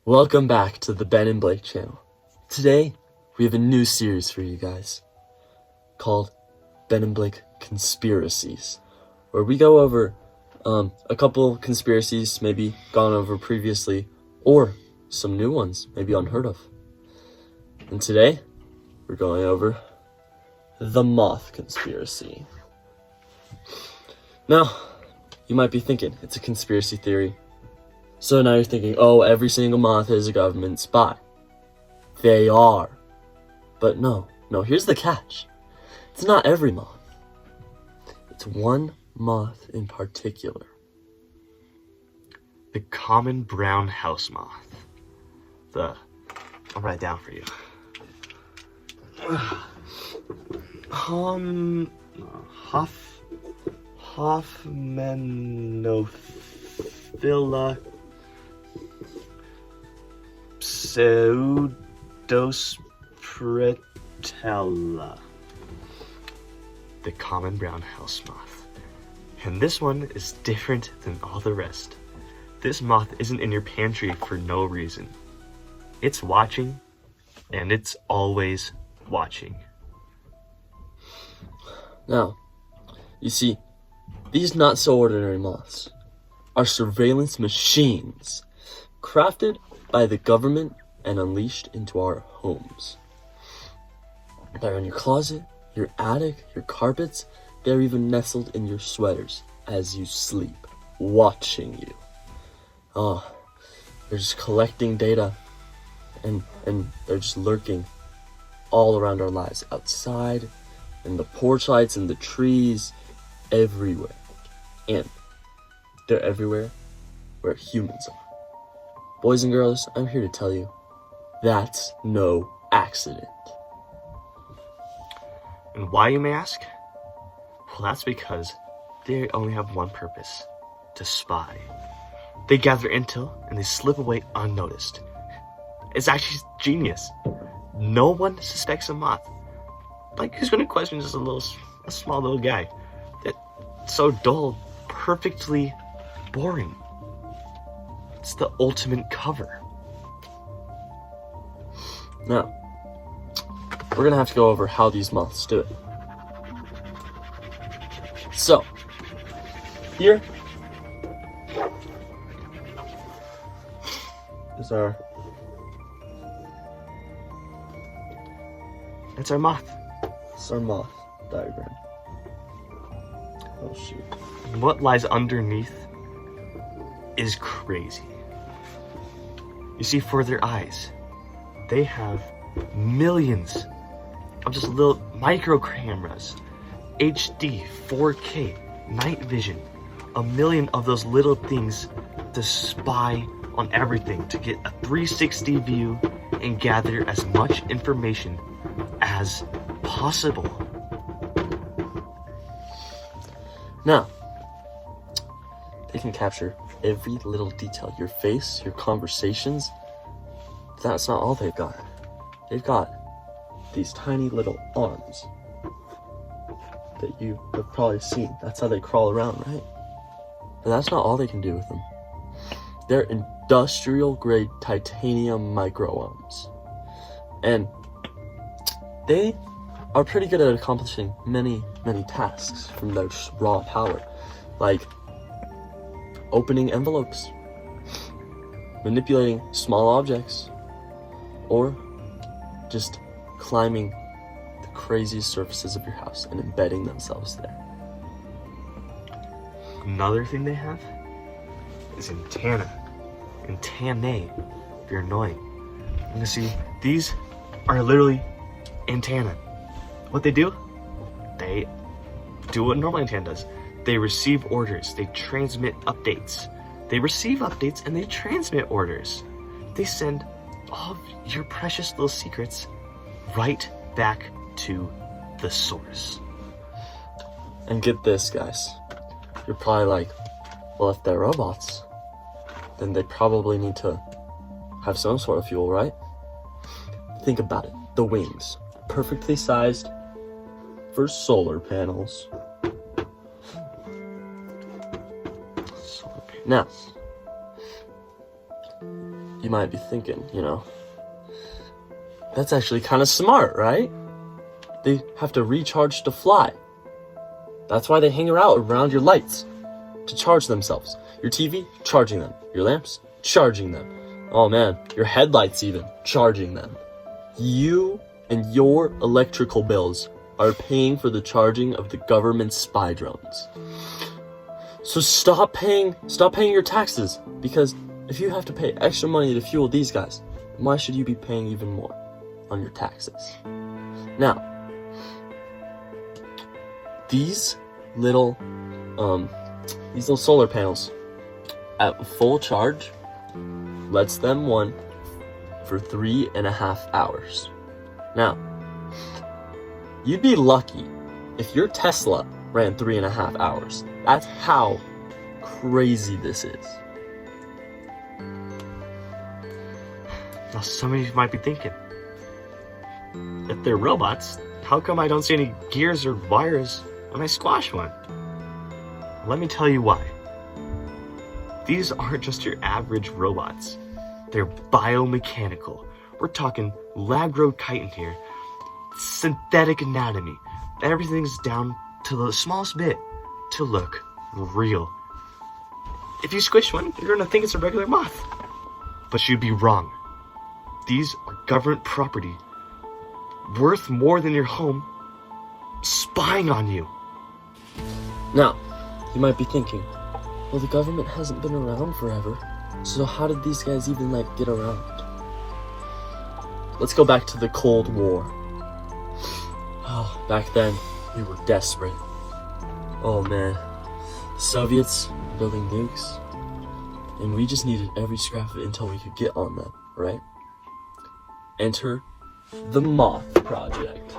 Welcome back to the Ben and Blake channel. Today, we have a new series for you guys called Ben and Blake Conspiracies, where we go over a couple conspiracies maybe gone over previously, or some new ones maybe unheard of. And today, we're going over the Moth Conspiracy. Now, you might be thinking, it's a conspiracy theory. So now you're thinking, oh, every single moth is a government spy. They are. But no, here's the catch. It's not every moth. It's one moth in particular. The common brown house moth. I'll write it down for you. Hoffmanophila pseudospretiella. The common brown house moth. And this one is different than all the rest. This moth isn't in your pantry for no reason. It's watching, and it's always watching. Now, you see, these not so ordinary moths are surveillance machines crafted by the government and unleashed into our homes. They're in your closet, your attic, your carpets. They're even nestled in your sweaters as you sleep, watching you. They're just collecting data and they're just lurking all around our lives, outside, in the porch lights, in the trees, everywhere. And they're everywhere where humans are. Boys and girls, I'm here to tell you, that's no accident. And why, you may ask? Well, that's because they only have one purpose: to spy. They gather intel and they slip away unnoticed. It's actually genius. No one suspects a moth. Like, who's going to question just a small little guy? That's so dull, perfectly boring. It's the ultimate cover. Now, we're gonna have to go over how these moths do it. So, here is our... It's our moth. It's our moth diagram. Oh shoot. What lies underneath is crazy. You see, for their eyes, they have millions of just little micro cameras, HD, 4K, night vision, a million of those little things to spy on everything, to get a 360 view and gather as much information as possible. Now, they can capture every little detail, your face, your conversations. But that's not all they've got. They've got these tiny little arms that you have probably seen. That's how they crawl around, right? But that's not all they can do with them. They're industrial grade titanium micro arms. And they are pretty good at accomplishing many tasks from their raw power, like opening envelopes, manipulating small objects, or just climbing the craziest surfaces of your house and embedding themselves there. Another thing they have is antennae, if you're annoying. You can see, these are literally antennae. What they do what a normal antenna does. They receive orders, they transmit updates. They receive updates and they transmit orders. They send all of your precious little secrets right back to the source. And get this, guys. You're probably like, well, if they're robots, then they probably need to have some sort of fuel, right? Think about it. The wings, perfectly sized for solar panels. Now, you might be thinking, that's actually kind of smart, right? They have to recharge to fly. That's why they hang around your lights to charge themselves. Your TV, charging them. Your lamps, charging them. Oh man, your headlights even, charging them. You and your electrical bills are paying for the charging of the government's spy drones. So stop paying your taxes, because if you have to pay extra money to fuel these guys, why should you be paying even more on your taxes? Now, these little solar panels at full charge lets them run for 3.5 hours. Now, you'd be lucky if your Tesla ran 3.5 hours. That's how crazy this is. Now, some of you might be thinking, if they're robots, how come I don't see any gears or wires when I squash one? Let me tell you why. These aren't just your average robots. They're biomechanical. We're talking lab-grown chitin here, synthetic anatomy. Everything's down to the smallest bit to look real. If you squish one, you're gonna think it's a regular moth. But you'd be wrong. These are government property, worth more than your home, spying on you. Now, you might be thinking, well, the government hasn't been around forever, so how did these guys even, get around? Let's go back to the Cold War. Oh, back then, we were desperate. Oh man, the Soviets were building nukes, and we just needed every scrap of intel we could get on them, right? Enter the Moth Project.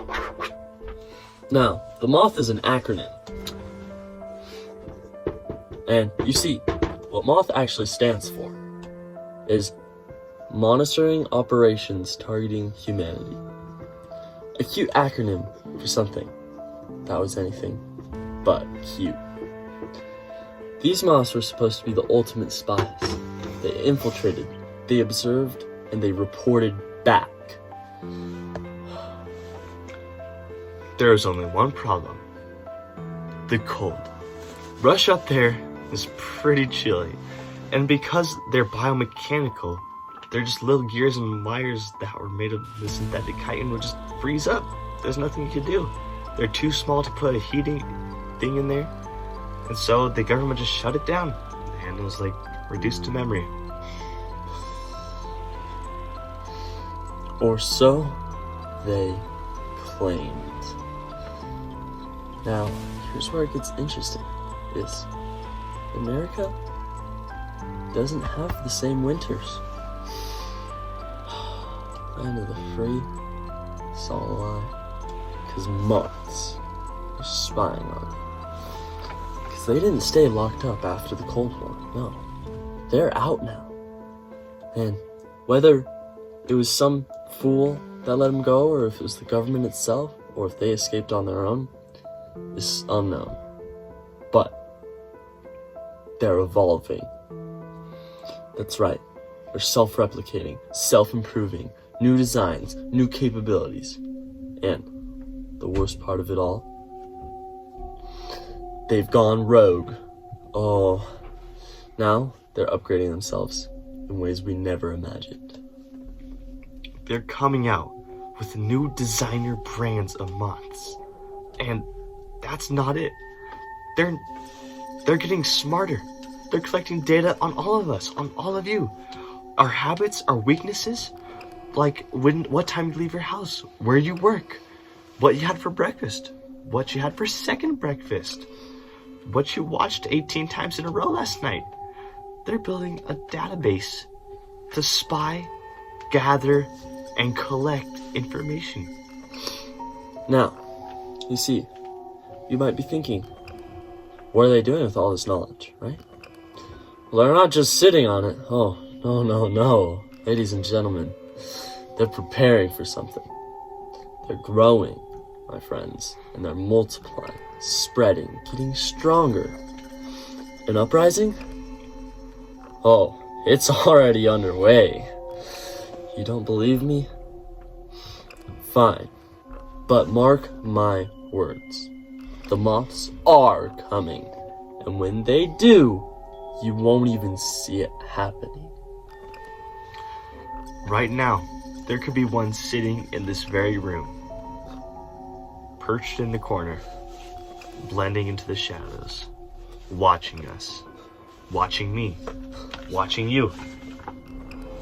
Now, the Moth is an acronym. And you see, what Moth actually stands for is Monitoring Operations Targeting Humanity. A cute acronym for something that was anything but cute. These moths were supposed to be the ultimate spies. They infiltrated, they observed, and they reported back. There's only one problem. The cold. Russia up there is pretty chilly. And because they're biomechanical, they're just little gears and wires that were made of the synthetic chitin would just freeze up. There's nothing you could do. They're too small to put a heating thing in there. And so the government just shut it down. And it was reduced to memory. Or so they claimed. Now, here's where it gets interesting, is America doesn't have the same winters. Land of the free, it's all a lie. Because moths are spying on them. Because they didn't stay locked up after the Cold War, no. They're out now. And whether it was some fool that let them go, or if it was the government itself, or if they escaped on their own, is unknown. But they're evolving. That's right. They're self-replicating, self-improving, new designs, new capabilities. And the worst part of it all, they've gone rogue. Oh, now they're upgrading themselves in ways we never imagined. They're coming out with new designer brands of moths. And that's not it. They're getting smarter. They're collecting data on all of us, on all of you. Our habits, our weaknesses, like what time you leave your house, where you work, what you had for breakfast, what you had for second breakfast, what you watched 18 times in a row last night. They're building a database to spy, gather, and collect information. Now, you see, you might be thinking, what are they doing with all this knowledge, right? Well, they're not just sitting on it. Oh, no. Ladies and gentlemen, they're preparing for something. They're growing, my friends, and they're multiplying, spreading, getting stronger. An uprising? Oh, It's already underway. You don't believe me? Fine. But mark my words. The moths are coming. And when they do, you won't even see it happening. Right now, there could be one sitting in this very room, perched in the corner, blending into the shadows, watching us, watching me, watching you.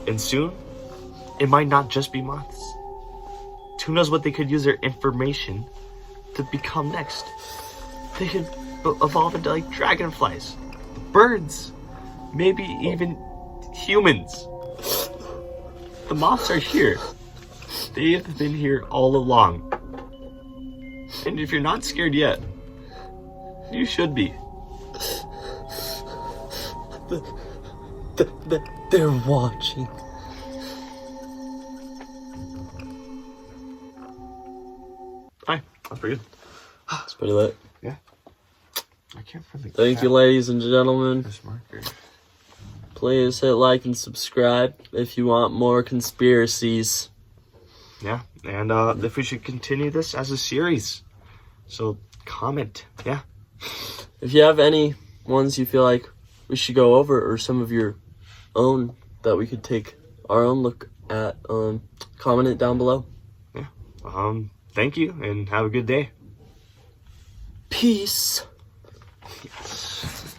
And soon, it might not just be moths. Who knows what they could use their information to become next? They could evolve into like dragonflies, birds, maybe even humans. The moths are here. They have been here all along. And if you're not scared yet, you should be. They're watching. Hi, that's pretty good. It's pretty lit. Yeah. I can't really. Thank you, ladies and gentlemen. This marker. Please hit like and subscribe if you want more conspiracies. Yeah, and if we should continue this as a series. So comment, yeah. If you have any ones you feel like we should go over, or some of your own that we could take our own look at, comment it down below. Yeah. Thank you and have a good day. Peace. Yes.